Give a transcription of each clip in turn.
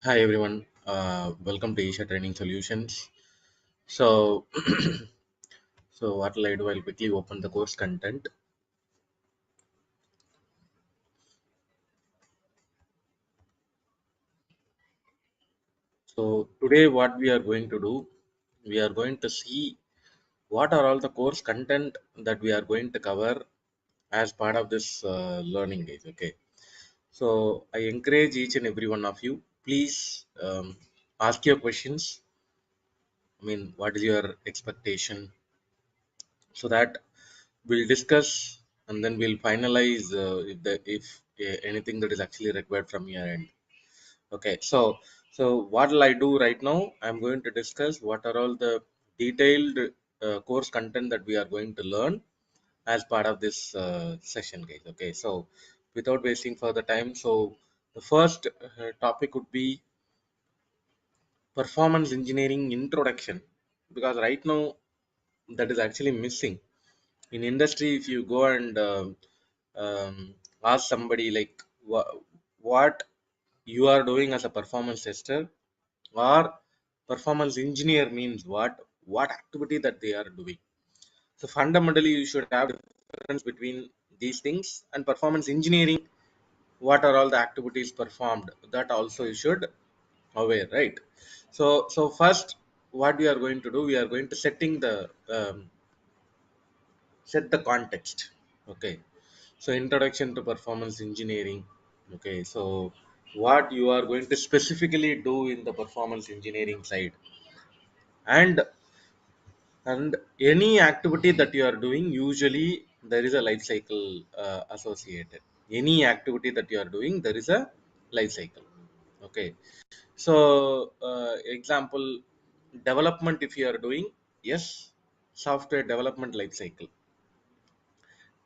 Hi everyone, welcome to Isha Training Solutions. So, so what will I do? I'll quickly open the course content. So today, what we are going to do, we are going to see what are all the course content that we are going to cover as part of this learning days. Okay. So I encourage each and every one of you, please ask your questions. I mean, what is your expectation? So that we'll discuss and then we'll finalize if anything that is actually required from your end. Okay, so what will I do right now? I'm going to discuss what are all the detailed course content that we are going to learn as part of this session, guys. Okay, so without wasting further time, so the first topic would be performance engineering introduction, because right now that is actually missing in industry. If you go and um, ask somebody like what you are doing as a performance tester or performance engineer means what activity that they are doing. So fundamentally you should have difference between these things, and performance engineering, what are all the activities performed, that also you should aware, right? So first, what we are going to do, we are going to setting the set the context. Okay, so introduction to performance engineering. Okay, so what you are going to specifically do in the performance engineering side, and any activity that you are doing, usually there is a life cycle associated. Any activity that you are doing, there is a life cycle. Okay, so example, development, if you are doing, yes, software development life cycle.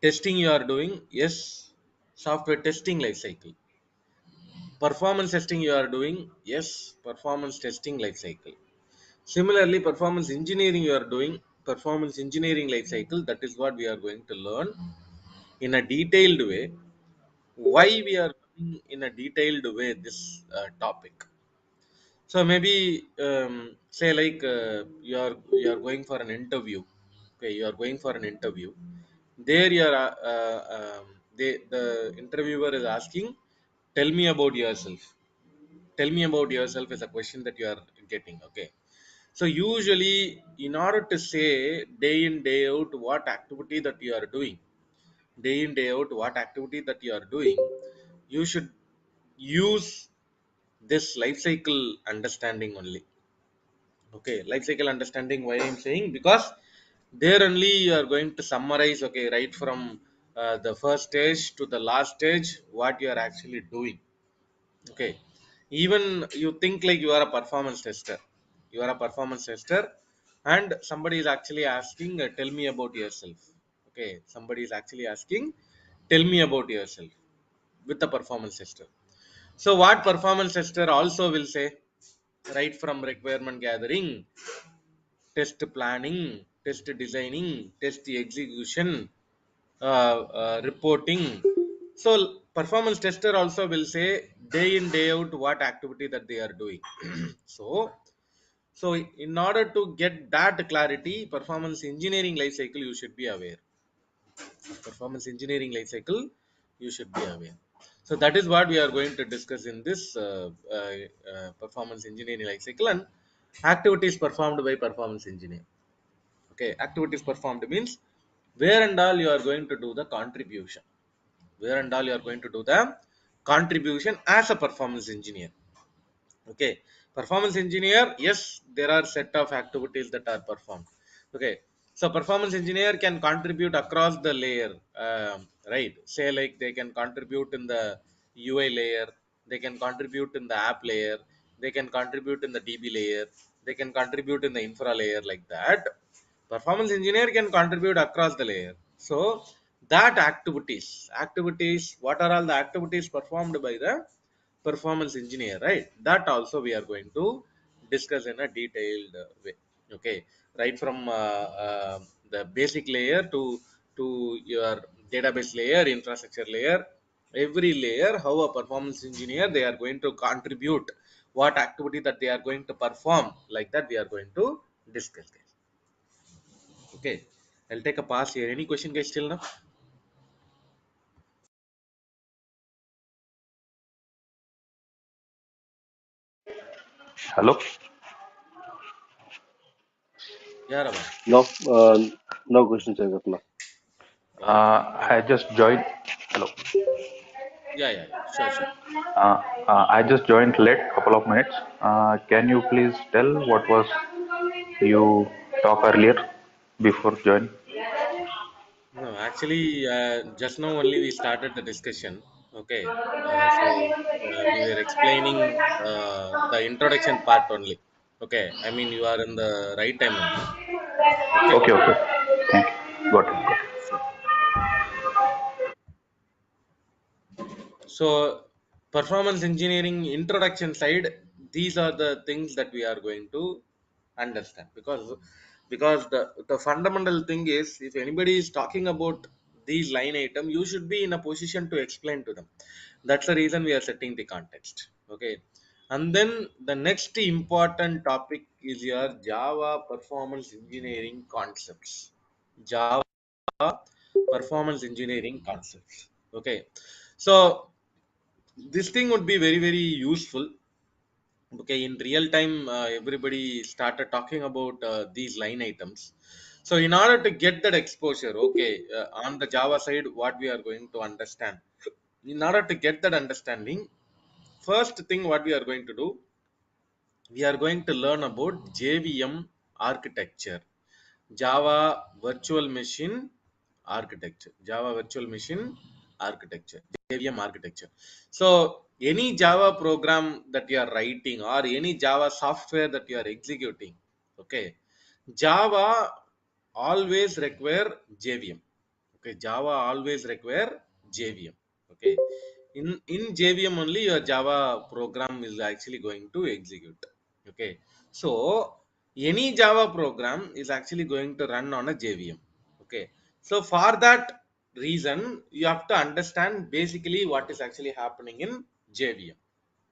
Testing you are doing, yes, software testing life cycle. Performance testing you are doing, yes, performance testing life cycle. Similarly, performance engineering you are doing, performance engineering life cycle. That is what we are going to learn in a detailed way. Why we are learning in a detailed way this topic? So maybe say like you are going for an interview. Okay, you are going for an interview. There you are. The interviewer is asking, "Tell me about yourself." Tell me about yourself is a question that you are getting. Okay, so usually, in order to say day in day out what activity that you are doing, day in day out what activity that you are doing, you should use this life cycle understanding only. Okay, life cycle understanding. Why I'm saying, because there only you are going to summarize. Okay, right from the first stage to the last stage, what you are actually doing. Okay, even you think like you are a performance tester, you are a performance tester, and somebody is actually asking, tell me about yourself. Okay, somebody is actually asking, tell me about yourself, with the performance tester. So what performance tester also will say, right from requirement gathering, test planning, test designing, test execution, reporting. So performance tester also will say day in day out what activity that they are doing. so so in order to get that clarity, performance engineering life cycle you should be aware. Performance engineering life cycle you should be aware. So that is what we are going to discuss in this performance engineering life cycle, and activities performed by performance engineer. Okay, activities performed means where and all you are going to do the contribution, where and all you are going to do the contribution as a performance engineer. Okay, performance engineer, yes, there are set of activities that are performed. Okay, so performance engineer can contribute across the layer. Right, say like they can contribute in the UI layer, they can contribute in the app layer, they can contribute in the DB layer, they can contribute in the infra layer, like that. Performance engineer can contribute across the layer. So that activities, what are all the activities performed by the performance engineer, right? That also we are going to discuss in a detailed way. Okay, right from the basic layer to your database layer, infrastructure layer, every layer, how a performance engineer they are going to contribute, what activity that they are going to perform, like that we are going to discuss, guys. Okay, I'll take a pass here. Any question, guys, still now? Hello. Yeah, Raman. No, no questions as of now. Okay, I just joined. Hello. yeah, sure, sure. I just joined late, couple of minutes. Can you please tell what was you talk earlier before join? No, actually, just now only we started the discussion. Okay, so we were explaining the introduction part only. Okay, I mean you are in the right time only. Okay. Okay, okay. Thank you. Got it. Yeah. Got it. So, so performance engineering introduction side, these are the things that we are going to understand, because the fundamental thing is, if anybody is talking about these line item, you should be in a position to explain to them. That's the reason we are setting the context. Okay, and then the next important topic is your Java performance engineering concepts. Java performance engineering concepts. Okay, so this thing would be very very useful. Okay, in real time, everybody started talking about these line items. So in order to get that exposure, okay, on the Java side, what we are going to understand, in order to get that understanding, first thing what we are going to do, we are going to learn about JVM architecture. Java virtual machine architecture. Java virtual machine architecture. JVM architecture. So any Java program that you are writing, or any Java software that you are executing, okay, Java always require JVM. Okay, Java always require JVM. Okay, in JVM only your Java program is actually going to execute. Okay, so any Java program is actually going to run on a JVM. Okay, so for that reason, you have to understand basically what is actually happening in JVM,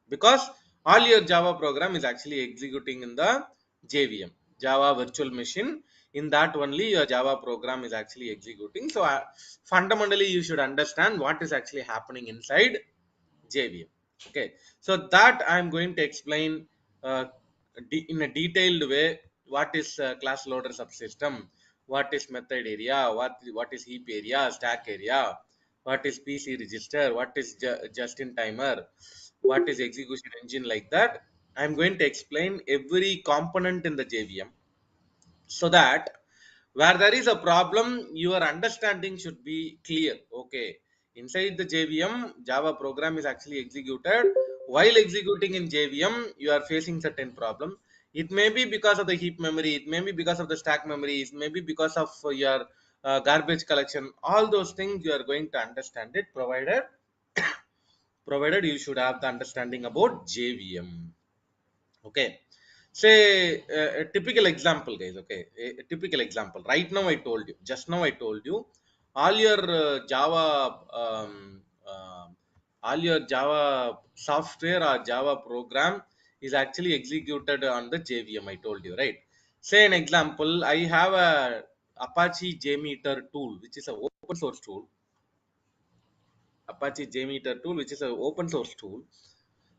because all your Java program is actually executing in the JVM, Java virtual machine. In that only your Java program is actually executing. So fundamentally you should understand what is actually happening inside JVM. Okay, so that I am going to explain in a detailed way. What is class loader subsystem, what is method area, what is heap area, stack area, what is PC register, what is just in timer, what is execution engine, like that. I'm going to explain every component in the JVM, so that where there is a problem, your understanding should be clear. Okay, inside the JVM, Java program is actually executed. While executing in JVM, you are facing certain problem. It may be because of the heap memory, it may be because of the stack memory, it may be because of your garbage collection. All those things you are going to understand it, provided you should have the understanding about JVM. Okay, say a typical example, guys. Okay, a typical example. Right now I told you, just now I told you, all your Java all your Java software or Java program is actually executed on the JVM. I told you, right? Say an example, I have a Apache Jmeter tool, which is an open source tool. Apache Jmeter tool, which is an open source tool.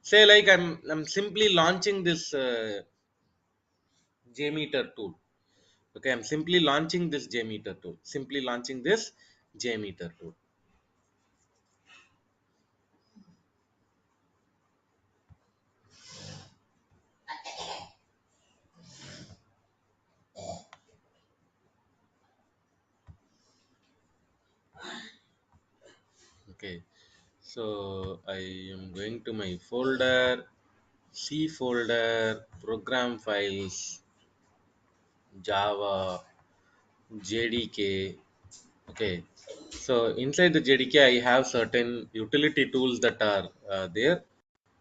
Say like I'm simply launching this Jmeter tool. Okay, I'm simply launching this Jmeter tool. Simply launching this Jmeter tool. Okay, so I am going to my folder, C folder, program files, Java, JDK. Okay, so inside the JDK, I have certain utility tools that are there.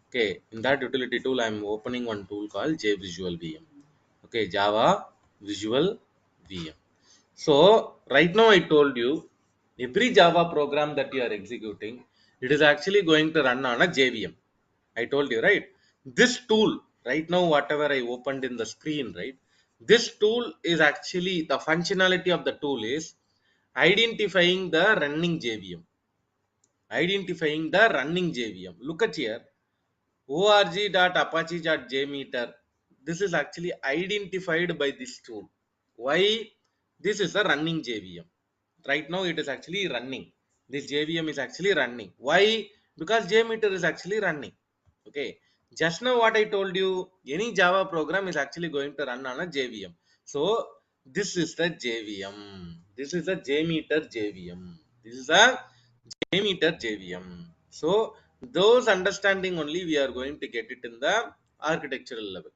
Okay, in that utility tool, I'm opening one tool called JVisual VM. Okay, Java Visual VM. So right now I told you, every Java program that you are executing, it is actually going to run on a JVM. I told you, right? This tool right now, whatever I opened in the screen, right, this tool is actually, the functionality of the tool is identifying the running JVM. Identifying the running JVM. Look at here, org.apache.jmeter. This is actually identified by this tool. Why? This is a running JVM. Right now it is actually running. This JVM is actually running. Why? Because Jmeter is actually running. Okay. Just now what I told you, any Java program is actually going to run on a JVM. So this is the JVM. This is a Jmeter JVM. This is a Jmeter JVM. So those understanding only we are going to get it in the architectural level.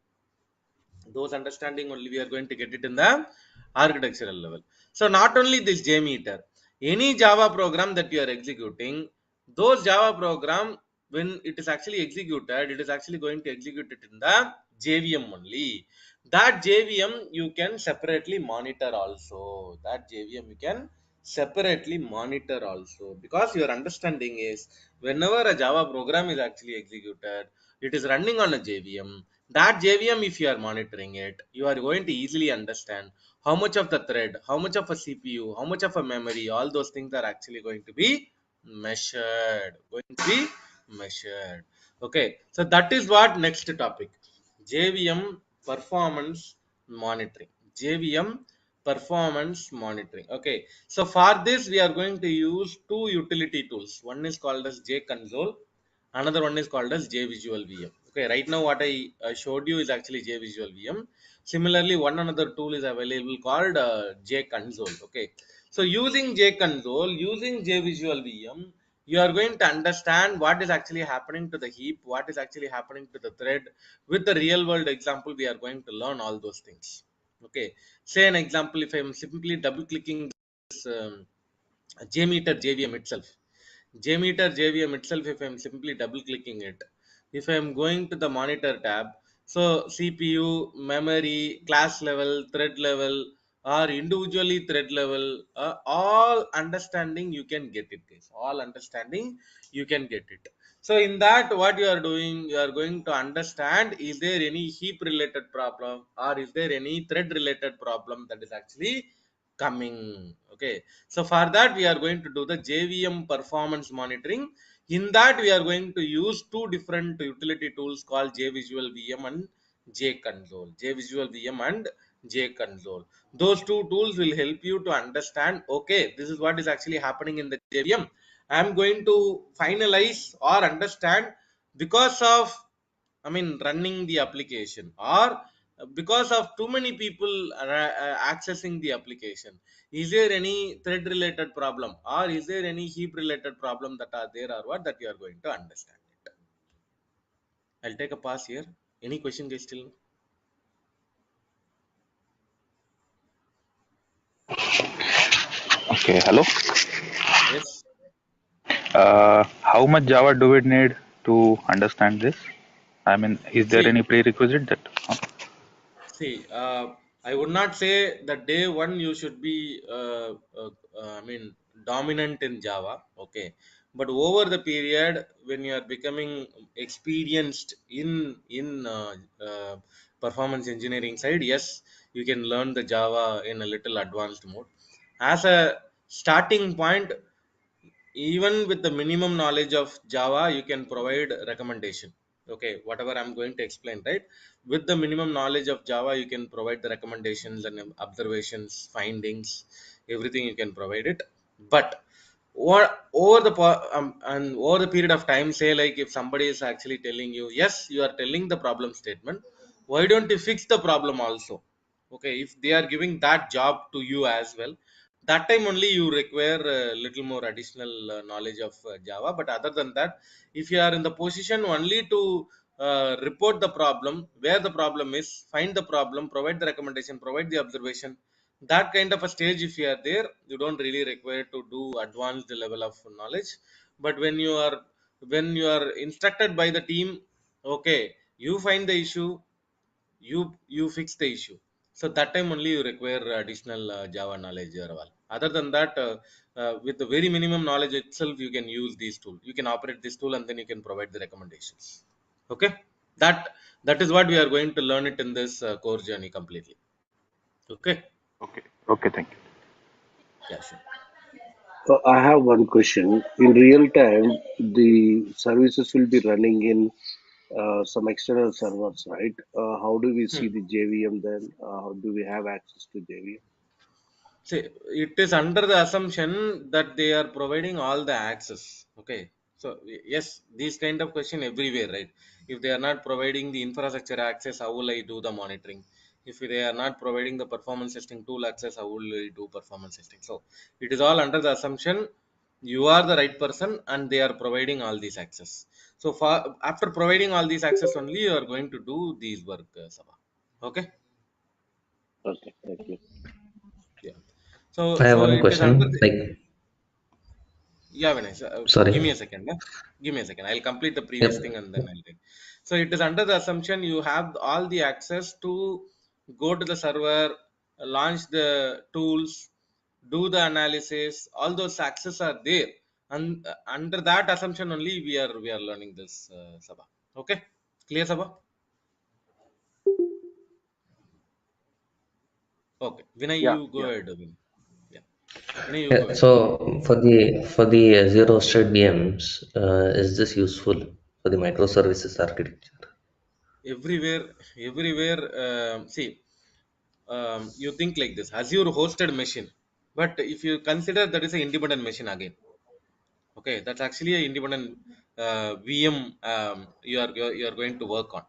Those understanding only we are going to get it in the architectural level. So not only this JMeter, any Java program that you are executing, those Java program, when it is actually executed, it is actually going to execute it in the JVM only. That JVM you can separately monitor also. That JVM you can separately monitor also, because your understanding is, whenever a Java program is actually executed, it is running on a JVM. That JVM, if you are monitoring it, you are going to easily understand how much of the thread, how much of a CPU, how much of a memory, all those things are actually going to be measured. Going to be measured. Okay, so that is what next topic. JVM performance monitoring. JVM performance monitoring. Okay, so for this we are going to use two utility tools. One is called as JConsole, another one is called as JVisual VM. Okay, right now what I showed you is actually JVisual VM. Similarly, one another tool is available called JConsole. Okay, so using JConsole, using JVisual VM, you are going to understand what is actually happening to the heap, what is actually happening to the thread. With the real world example, we are going to learn all those things. Okay, say an example, if I am simply double clicking this JMeter JVM itself. JMeter JVM itself, if I'm simply double clicking it, if I'm going to the monitor tab, so CPU, memory, class level, thread level, or individually thread level, all understanding you can get it, guys. All understanding you can get it. So in that, what you are doing, you are going to understand, is there any heap related problem, or is there any thread related problem that is actually coming. Okay, so for that we are going to do the JVM performance monitoring. In that we are going to use two different utility tools called JVisual VM and JConsole. JVisual VM and JConsole. Those two tools will help you to understand, okay, this is what is actually happening in the JVM. I am going to finalize or understand because of, I mean, running the application, or because of too many people accessing the application. Is there any thread related problem, or is there any heap related problem that are there, or what, that you are going to understand it. I'll take a pause here. Any question, guys, still? Okay, hello. Yes. How much Java do we need to understand this? I mean, is there See, any prerequisite that? See, I would not say that day one you should be, I mean, dominant in Java. Okay, but over the period when you are becoming experienced in performance engineering side, yes, you can learn the Java in a little advanced mode. As a starting point, even with the minimum knowledge of Java, you can provide recommendation. Okay, whatever I'm going to explain, right, with the minimum knowledge of Java, you can provide the recommendations and observations, findings, everything you can provide it. But and over the period of time, say like if somebody is actually telling you, yes, you are telling the problem statement, why don't you fix the problem also? Okay, if they are giving that job to you as well, that time only you require a little more additional knowledge of Java. But other than that, if you are in the position only to report the problem, where the problem is, find the problem, provide the recommendation, provide the observation, that kind of a stage, if you are there, you don't really require to do advanced level of knowledge. But when you are instructed by the team, okay, you find the issue, you fix the issue. So that time only you require additional Java knowledge or all. Other than that, with the very minimum knowledge itself, you can use this tool, you can operate this tool, and then you can provide the recommendations. Okay. That is what we are going to learn it in this core journey completely. Okay. Okay. Okay. Thank you. Yeah, sure. I have one question. In real time, the services will be running in some external servers, right? How do we see Hmm. the JVM then? How do we have access to JVM? See, it is under the assumption that they are providing all the access. Okay. So yes, these kind of question everywhere, right? If they are not providing the infrastructure access, how will I do the monitoring? If they are not providing the performance testing tool access, how will I do performance testing? So it is all under the assumption you are the right person and they are providing all these access. So after providing all these access only, you are going to do these work, Sabha. Okay. Okay, thank you. Yeah. I have So one it is under question. the, Like, yeah, Vinay. Give me a sorry. second. Give me a second. I'll complete the previous thing Yep. and then I'll take. So it is under the assumption you have all the access to go to the server, launch the tools, do the analysis. All those access are there, and under that assumption only we are learning this, Sabha. Okay, clear, Sabha? Okay, Vinay, Yeah, you go yeah. ahead. Vinay. Yeah, Vinay, you go Yeah. ahead. So for the zero state VMs, is this useful for the microservices architecture? Everywhere, see, you think like this Azure hosted machine, but if you consider that is an independent machine again. Okay, that's actually a independent VM. You are going to work on.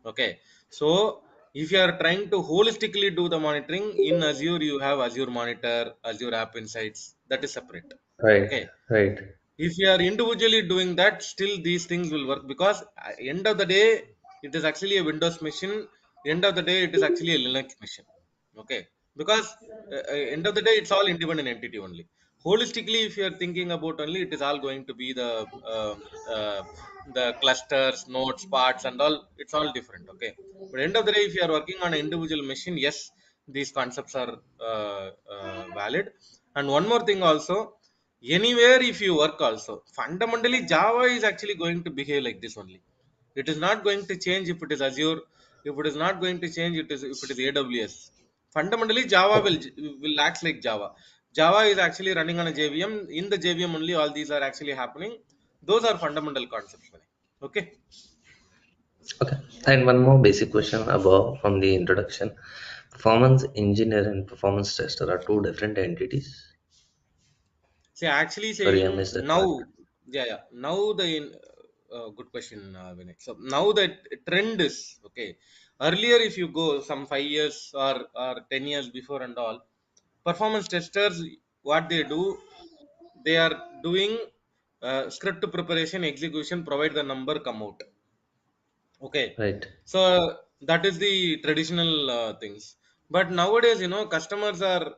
Okay, so if you are trying to holistically do the monitoring in Azure, you have Azure Monitor, Azure App Insights, that is separate. Right. Okay, Right. if you are individually doing that, still these things will work, because end of the day it is actually a Windows machine. End of the day it is actually a Linux machine. Okay, because end of the day it's all independent entity only. Holistically, if you are thinking about only, it is all going to be uh, uh, the clusters, nodes, parts and all, it's all different. Okay, but end of the day if you are working on an individual machine, yes, these concepts are valid. And one more thing also, anywhere if you work also, fundamentally Java is actually going to behave like this only. It is not going to change if it is Azure, if it is not going to change it is if it is AWS. Fundamentally Java Okay. will act like Java. Java is actually running on a JVM. In the JVM only all these are actually happening. Those are fundamental concepts, Vinay. Okay. Okay. And one more basic question above from the introduction. Performance engineer and performance tester are two different entities. See, actually Sorry, I saying missed that now, part. yeah, yeah. Now good question, Vinay. So now the trend is okay. Earlier, if you go some 5 years or 10 years before and all, performance testers, what they do, they are doing script preparation, execution, provide the number, come out. Okay, Right. so that is the traditional things. But nowadays, customers are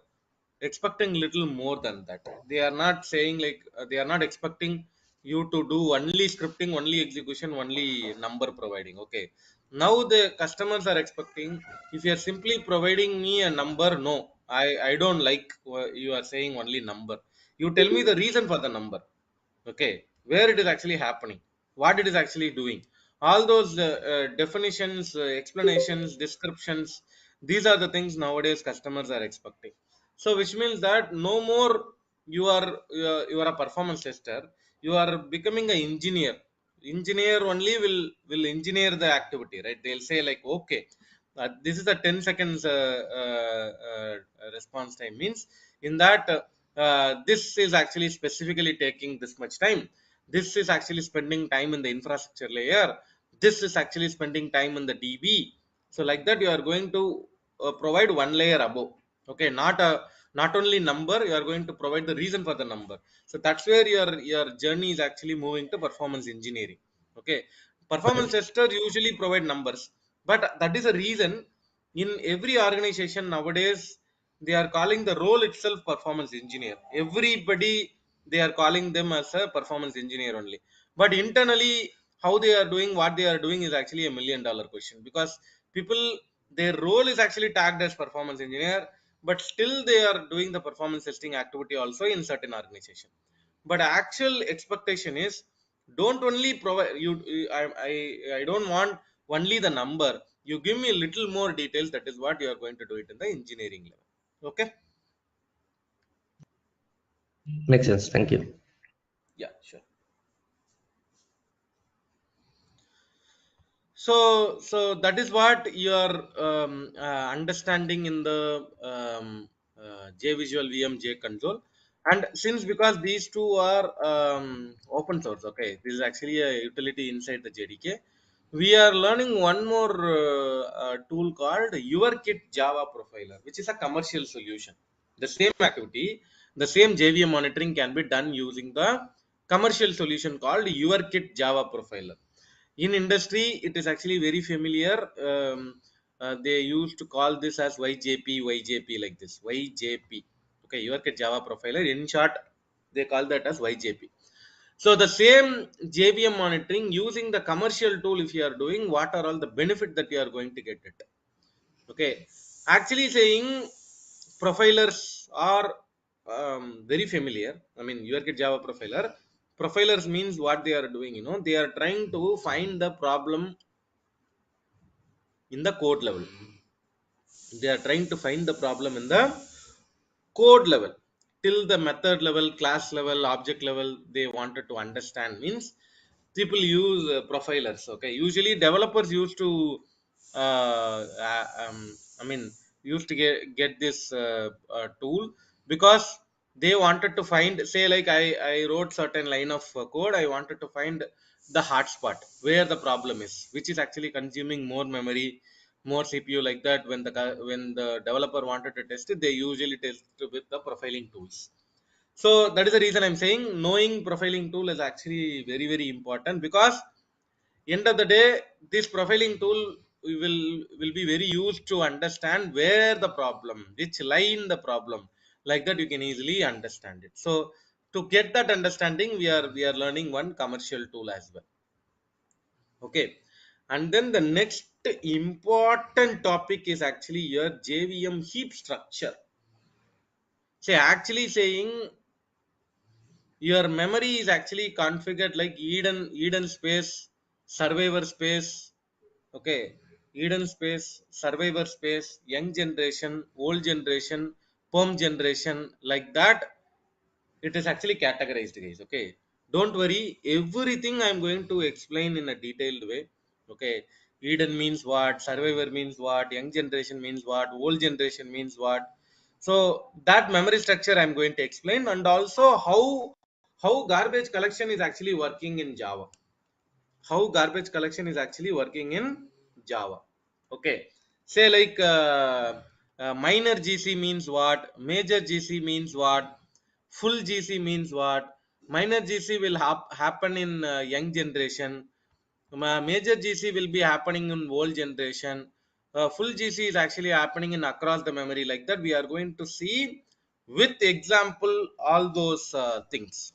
expecting little more than that. They are not saying like they are not expecting you to do only scripting, only execution, only number providing. Okay, now the customers are expecting, if you are simply providing me a number, no, I don't like you are saying only number. You tell me the reason for the number. Okay, where it is actually happening, what it is actually doing, all those definitions, explanations, descriptions, these are the things nowadays customers are expecting. So which means that no more you are a performance tester, you are becoming an engineer only will engineer the activity, right? They'll say like, okay, this is a 10 seconds response time, means in that this is actually specifically taking this much time, this is actually spending time in the infrastructure layer, this is actually spending time in the DB. So like that you are going to provide one layer above. Okay, not only number, you are going to provide the reason for the number. So that's where your journey is actually moving to performance engineering. Okay, performance Right. tester usually provide numbers, but that is a reason in every organization nowadays they are calling the role itself performance engineer. Everybody, they are calling them as a performance engineer only, but internally how they are doing what they are doing is actually $1 million question, because people, their role is actually tagged as performance engineer, but still they are doing the performance testing activity also in certain organization. But actual expectation is, don't only provide I don't want only the number. You give me a little more details, that is what you are going to do it in the engineering level. Okay. Makes sense. Thank you. Yeah, sure. So that is what you are understanding in the JVisual VM JControl. And since because these two are open source, okay, this is actually a utility inside the JDK. We are learning one more tool called YourKit Java Profiler, which is a commercial solution. The same activity, the same JVM monitoring can be done using the commercial solution called YourKit Java Profiler. In industry it is actually very familiar. They used to call this as YJP, like this, YJP. Okay, you work at Java Profiler, in short they call that as YJP. So the same JVM monitoring using the commercial tool, if you are doing, what are all the benefit that you are going to get it? Okay, actually saying profilers are very familiar. I mean, you get Java profiler. Profilers means what they are doing, they are trying to find the problem in the code level. They are trying to find the problem in the code level. Till the method level, class level, object level, they wanted to understand, means people use profilers. Okay, usually developers used to I mean used to get this tool, because they wanted to find, say like I wrote certain line of code, I wanted to find the hotspot where the problem is, which is actually consuming more memory, more CPU, like that. When the developer wanted to test it, they usually test it with the profiling tools. So that is the reason I'm saying knowing profiling tool is actually very very important, because end of the day this profiling tool will be very used to understand where the problem, which line the problem, like that you can easily understand it. So to get that understanding, we are learning one commercial tool as well. Okay, and then the next important topic is actually your JVM heap structure. Say actually saying your memory is actually configured like Eden space, survivor space. Okay, Eden space, survivor space, young generation, old generation, perm generation, like that. It is actually categorized, guys. Okay, don't worry, everything I'm going to explain in a detailed way. Okay, Eden means what, survivor means what, young generation means what, old generation means what. So that memory structure I'm going to explain, and also how garbage collection is actually working in Java. How garbage collection is actually working in Java. Okay, say like minor GC means what, major GC means what, full GC means what. Minor GC will happen in young generation. Major GC will be happening in old generation. Full GC is actually happening in across the memory, like that. We are going to see with example all those things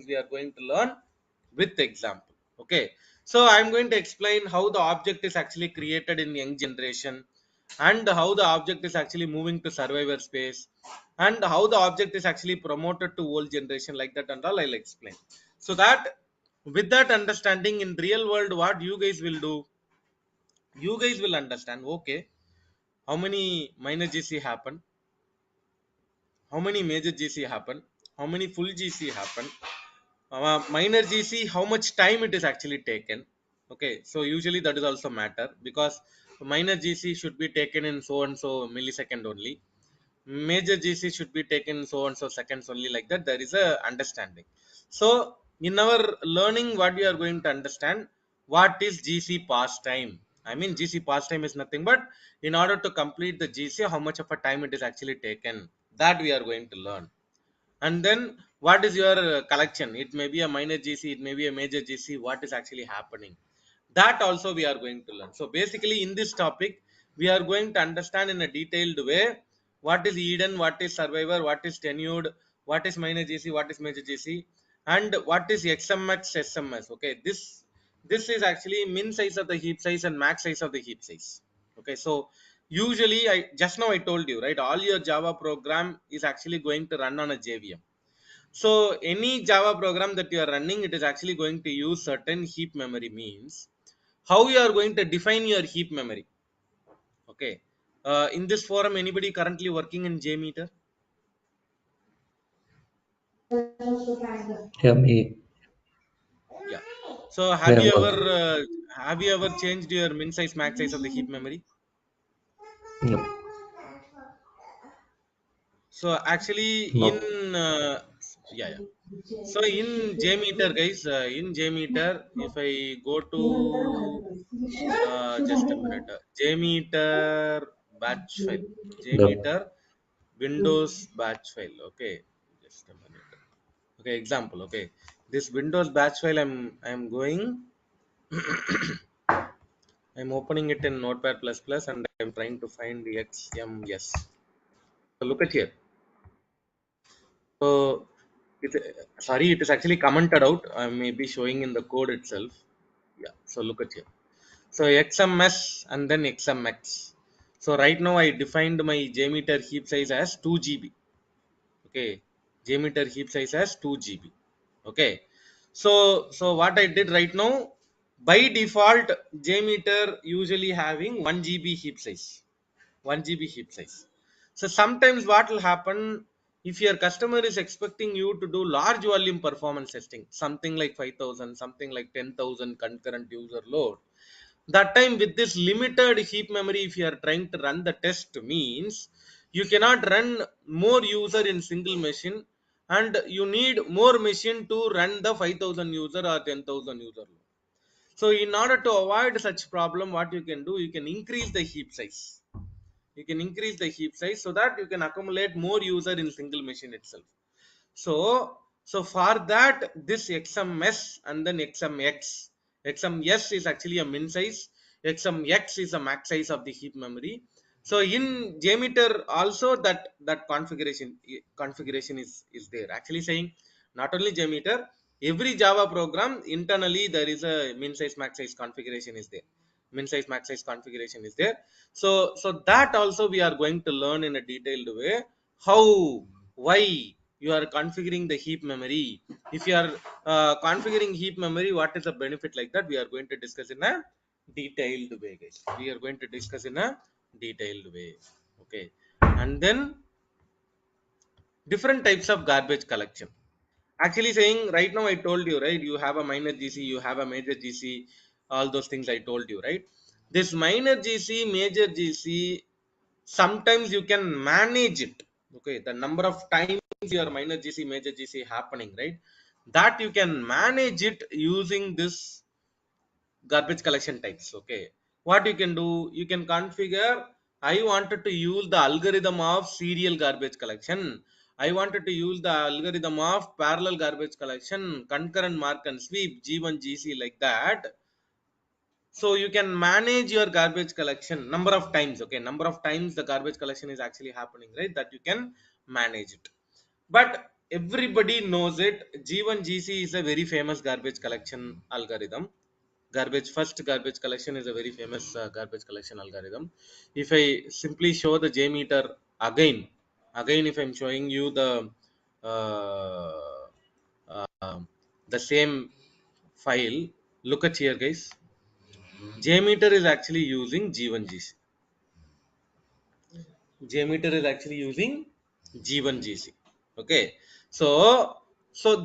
we are going to learn with example. Okay, so I'm going to explain how the object is actually created in young generation, and how the object is actually moving to survivor space, and how the object is actually promoted to old generation, like that, and all I'll explain. So that with that understanding, in real world what you guys will do, you guys will understand, okay, how many minor GC happen, how many major GC happen, how many full GC happen, minor GC how much time it is actually taken. Okay, so usually that is also matter, because minor GC should be taken in so and so millisecond only, major GC should be taken so and so seconds only, like that. There is a understanding. So in our learning, what we are going to understand, what is GC pass time. I mean, GC pass time is nothing but in order to complete the GC, how much of a time it is actually taken, that we are going to learn. And then what is your collection, it may be a minor GC, it may be a major GC, what is actually happening, that also we are going to learn. So basically in this topic we are going to understand in a detailed way what is Eden, what is survivor, what is tenured, what is minor GC, what is major GC, and what is XMX SMS. Okay, this is actually min size of the heap size and max size of the heap size. Okay, so usually I just now I told you, right, all your Java program is actually going to run on a JVM. So any Java program that you are running, it is actually going to use certain heap memory. Means how you are going to define your heap memory. Okay. In this forum, anybody currently working in Jmeter? Yeah, me. Yeah. So Yeah, I'm working. have you ever changed your min size max size of the heap memory? Yep. So actually in No. yeah, yeah. So in Jmeter, guys, in Jmeter, if I go to just a minute, Jmeter batch file, Yep. Jmeter Windows batch file. Okay, just a minute. Okay, example. Okay, this Windows batch file, I'm going. I'm opening it in Notepad plus plus, and I'm trying to find the XMS. So look at here. So it, sorry, it is actually commented out. I may be showing in the code itself. Yeah. So look at here. So XMS and then XMX. So right now I defined my Jmeter heap size as 2 GB. Okay, Jmeter heap size as 2 GB. Okay, so what I did right now, by default Jmeter usually having 1 GB heap size. 1 GB heap size. So sometimes what will happen, if your customer is expecting you to do large volume performance testing, something like 5,000, something like 10,000 concurrent user load, that time with this limited heap memory, if you are trying to run the test, means you cannot run more user in single machine, and you need more machine to run the 5,000 user or 10,000 user load. So in order to avoid such problem, what you can do, you can increase the heap size. You can increase the heap size so that you can accumulate more user in single machine itself. So for that, this XMS and then XMX. XMS is actually a min size. XMX is a max size of the heap memory. So in Jmeter also that configuration is there. Actually saying not only Jmeter, every Java program internally there is a min size max size configuration is there. Min size max size configuration is there. So that also we are going to learn in a detailed way. How, why you are configuring the heap memory. If you are configuring heap memory, what is the benefit, like that we are going to discuss in a detailed way, guys. We are going to discuss in a detailed way. Okay, and then different types of garbage collection. Actually saying right now I told you, right, you have a minor GC, you have a major GC, all those things I told you, right? This minor GC, major GC, sometimes you can manage it. Okay, the number of times your minor GC, major GC happening, right, that you can manage it using this garbage collection types. Okay, what you can do, you can configure, I wanted to use the algorithm of serial garbage collection, I wanted to use the algorithm of parallel garbage collection, concurrent mark and sweep, G1 GC, like that. So you can manage your garbage collection number of times. Okay, number of times the garbage collection is actually happening, right, that you can manage it. But everybody knows it, G1 GC is a very famous garbage collection algorithm. Garbage collection is a very famous garbage collection algorithm. If I simply show the Jmeter again, if I'm showing you uh, the same file, look at here, guys. Jmeter is actually using G1 GC. Jmeter is actually using G1 GC. Okay, so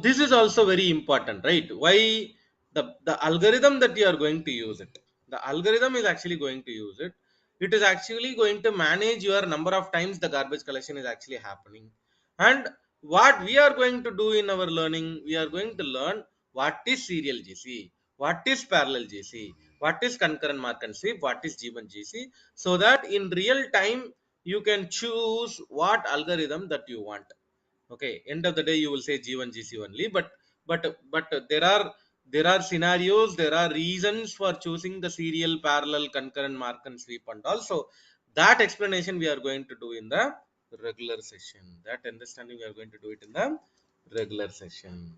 this is also very important, right? Why the algorithm that you are going to use it? The algorithm is actually going to use it. It is actually going to manage your number of times the garbage collection is actually happening. And what we are going to do in our learning, we are going to learn what is serial GC, what is parallel GC, what is concurrent mark and sweep, what is G1 GC, so that in real time you can choose what algorithm that you want. Okay, end of the day you will say G1 GC only, but there are scenarios, there are reasons for choosing the serial, parallel, concurrent, mark and sweep, and also that explanation we are going to do in the regular session. That understanding we are going to do it in the regular session.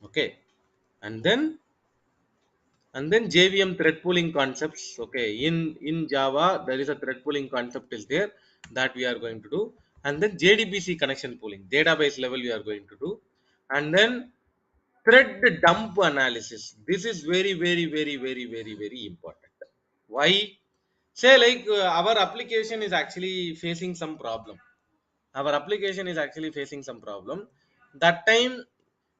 Okay, and then JVM thread pooling concepts. Okay, in Java there is a thread pooling concept is there that we are going to do, and then JDBC connection pooling, database level we are going to do, and then thread dump analysis. This is very, very, very, very, very, very important. Why? Say like our application is actually facing some problem. Our application is actually facing some problem. That time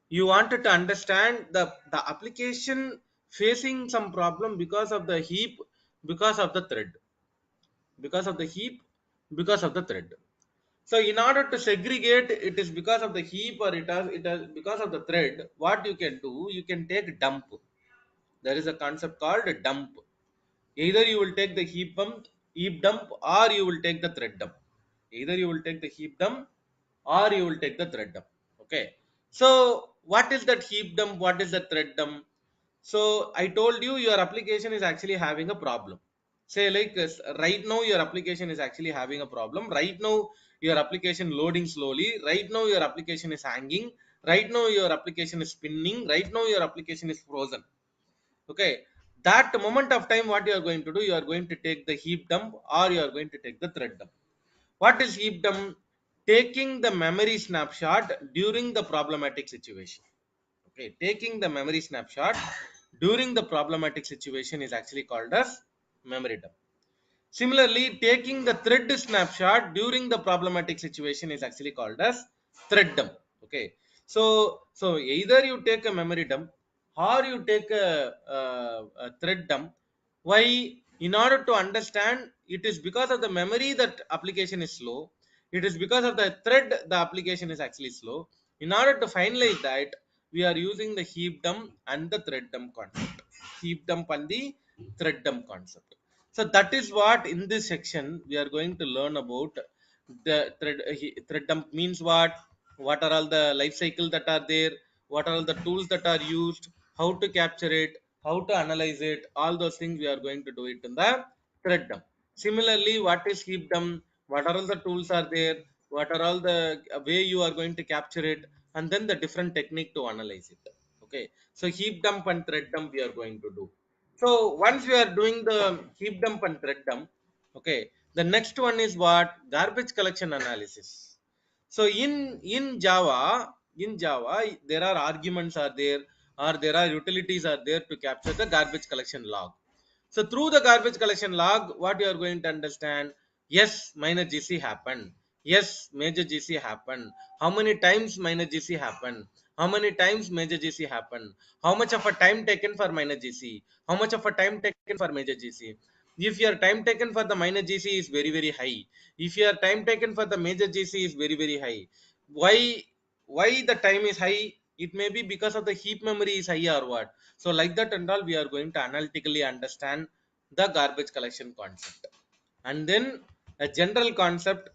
you wanted to understand the application facing some problem because of the heap, because of the thread, because of the heap, because of the thread. So in order to segregate it is because of the heap or it has because of the thread, what you can do, you can take dump. There is a concept called dump. Either you will take the heap dump, or you will take the thread dump. Either you will take the heap dump, or you will take the thread dump. Okay. So what is that heap dump? What is the thread dump? So I told you your application is actually having a problem. Say like right now your application is actually having a problem. Right now your application loading slowly. Right now your application is hanging. Right now your application is spinning. Right now your application is frozen. Okay. That moment of time, what you are going to do, you are going to take the heap dump, or you are going to take the thread dump. What is heap dump? Taking the memory snapshot during the problematic situation. Okay, taking the memory snapshot during the problematic situation is actually called as memory dump. Similarly, taking the thread snapshot during the problematic situation is actually called as thread dump. Okay, so either you take a memory dump, or you take a thread dump. Why? In order to understand, it is because of the memory that application is slow. It is because of the thread the application is actually slow. In order to finalize that, we are using the heap dump and the thread dump concept. Heap dump and the thread dump concept. So that is what in this section we are going to learn about. The thread dump means what? What are all the life cycle that are there? What are all the tools that are used? How to capture it? How to analyze it? All those things we are going to do it in the thread dump. Similarly, what is heap dump? What are all the tools are there? What are all the way you are going to capture it? And then the different technique to analyze it. Okay. So heap dump and thread dump we are going to do. So once we are doing the heap dump and thread dump, okay, the next one is what? Garbage collection analysis. So in Java, there are arguments are there, or there are utilities are there to capture the garbage collection log. So through the garbage collection log, what you are going to understand? Yes, minor GC happened. Yes, major GC happened. How many times minor GC happened? How many times major GC happened? How much of a time taken for minor GC? How much of a time taken for major GC? If your time taken for the minor GC is very very high, if your time taken for the major GC is very very high, why the time is high? It may be because of the heap memory is high or what. So like that and all, we are going to analytically understand the garbage collection concept. And then a general concept,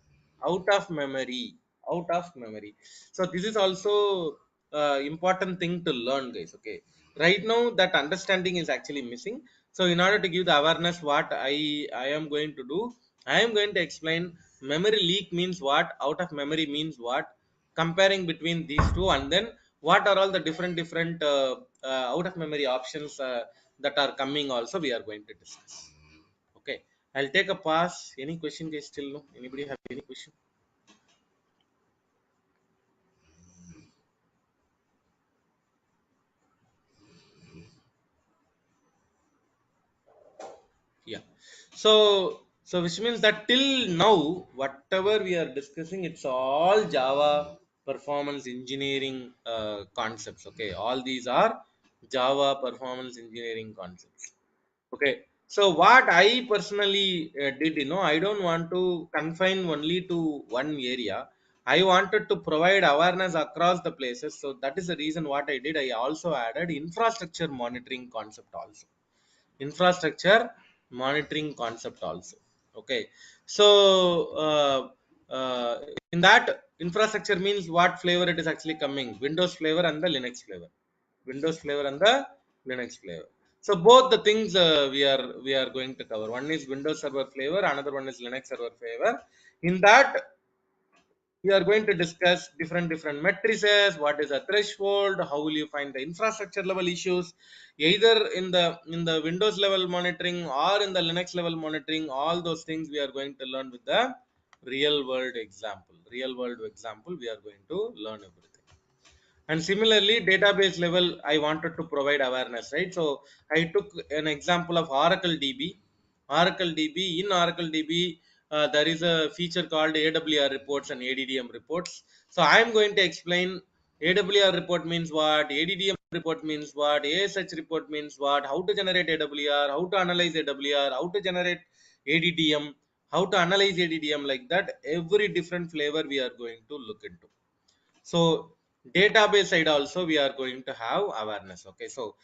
out of memory. Out of memory. So this is also important thing to learn, guys. Okay. Right now that understanding is actually missing. So in order to give the awareness, what I am going to do, I am going to explain memory leak means what, out of memory means what, comparing between these two, and then what are all the different out of memory options that are coming also we are going to discuss. Okay, I'll take a pass. Any question, guys? Still no? Anybody have any question? Yeah. So which means that till now, whatever we are discussing, it's all Java performance engineering concepts. Okay, all these are Java performance engineering concepts. Okay. So what I personally did, I don't want to confine only to one area. I wanted to provide awareness across the places. So that is the reason what I did. I also added infrastructure monitoring concept also. Infrastructure monitoring concept also. Okay. So in that, infrastructure means what flavor it is actually coming: Windows flavor and the Linux flavor. Windows flavor and the Linux flavor. So both the things we are going to cover. One is Windows server flavor, another one is Linux server flavor. In that, we are going to discuss different matrices. What is a threshold? How will you find the infrastructure level issues, either in the Windows level monitoring or in the Linux level monitoring? All those things we are going to learn with the real world example. We are going to learn everything. And similarly, database level, I wanted to provide awareness, right? So I took an example of Oracle DB. In Oracle DB, there is a feature called AWR reports and ADDM reports. So I am going to explain AWR report means what, ADDM report means what, ASH report means what, how to generate AWR, how to analyze AWR, how to generate ADDM, how to analyze ADDM, like that. Every different flavor we are going to look into. So database side also we are going to have awareness. Okay, so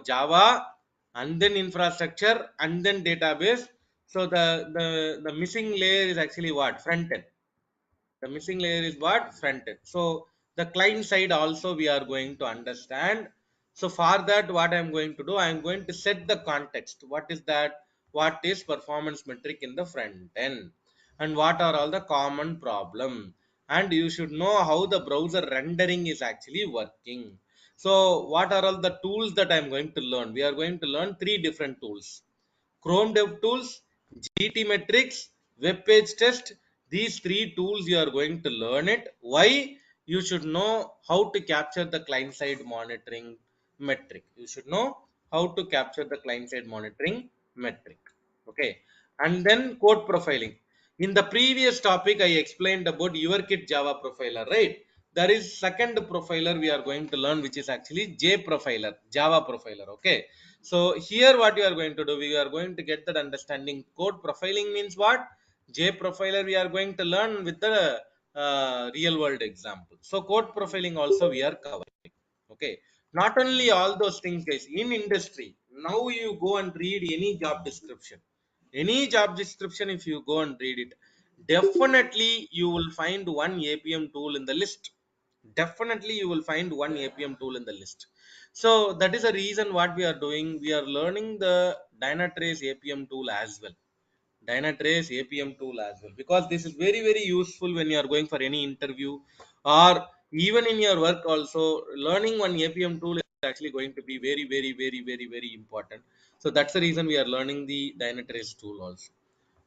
Java, and then infrastructure, and then database. So the missing layer is actually what, front end. The missing layer is what, front end. So the client side also we are going to understand. So for that, what I am going to do, I am going to set the context. What is that? What is performance metric in the front end, and what are all the common problem, and you should know how the browser rendering is actually working. So what are all the tools that I am going to learn? We are going to learn three different tools: Chrome DevTools, GT Metrics, Web Page Test. These three tools you are going to learn it. Why? You should know how to capture the client side monitoring metric. You should know how to capture the client side monitoring metric. Okay. And then code profiling. In the previous topic, I explained about your kit Java profiler, right? There is second profiler we are going to learn, which is actually J profiler, Java profiler. Okay. So here what you are going to do, we are going to get that understanding. Code profiling means what? J profiler we are going to learn with the real world example. So code profiling also we are covering. Okay. Not only all those things, guys, in industry, now you go and read any job description. Any job description, if you go and read it, definitely you will find one APM tool in the list. Definitely you will find one APM tool in the list. So that is the reason what we are doing. We are learning the Dynatrace APM tool as well. Dynatrace APM tool as well, because this is very very useful when you are going for any interview, or even in your work also. Learning one APM tool is actually going to be very very very very very important. So that's the reason we are learning the Dynatrace tool also.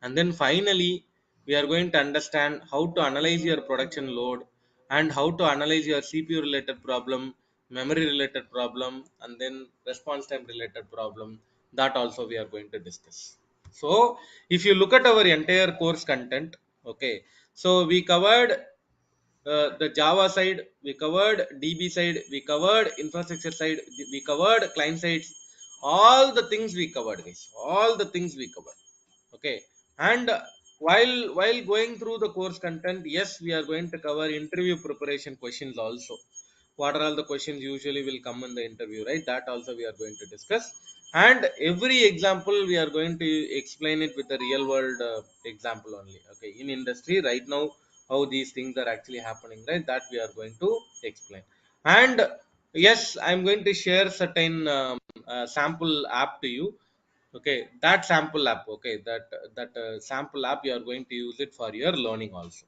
And then finally, we are going to understand how to analyze your production load, and how to analyze your CPU related problem, memory related problem, and then response time related problem. That also we are going to discuss. So if you look at our entire course content, okay, so we covered the Java side, we covered DB side, we covered infrastructure side, we covered client sides. All the things we covered, guys. All the things we covered. Okay. And while going through the course content, yes, we are going to cover interview preparation questions also. What are all the questions usually will come in the interview, right? That also we are going to discuss. And every example we are going to explain it with the real world example only. Okay, in industry right now, how these things are actually happening, right? That we are going to explain. And yes, I'm going to share certain sample app to you. Okay, that sample app, okay, that sample app, you are going to use it for your learning also.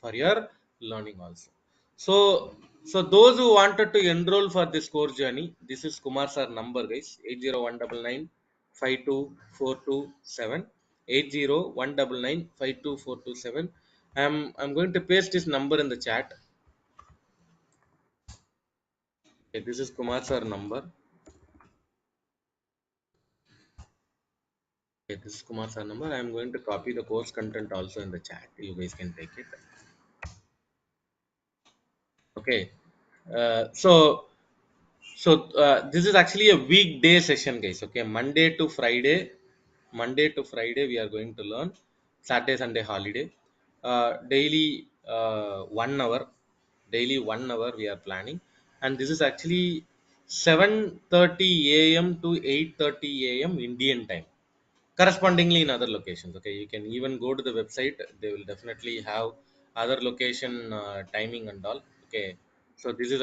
For your learning also. So so those who wanted to enroll for this course journey, this is Kumar sir number, guys. 80199 80199 I'm going to paste this number in the chat. Okay, this is Kumar sir number. Okay, this is Kumar sir number. I'm going to copy the course content also in the chat. You guys can take it. Okay. So this is actually a weekday session, guys. Okay, Monday to Friday we are going to learn. Saturday, Sunday holiday. Daily 1 hour. Daily 1 hour we are planning, and this is actually 7:30 a.m. to 8:30 a.m. Indian time. Correspondingly in other locations. Okay, you can even go to the website. They will definitely have other location timing and all. Okay, so this is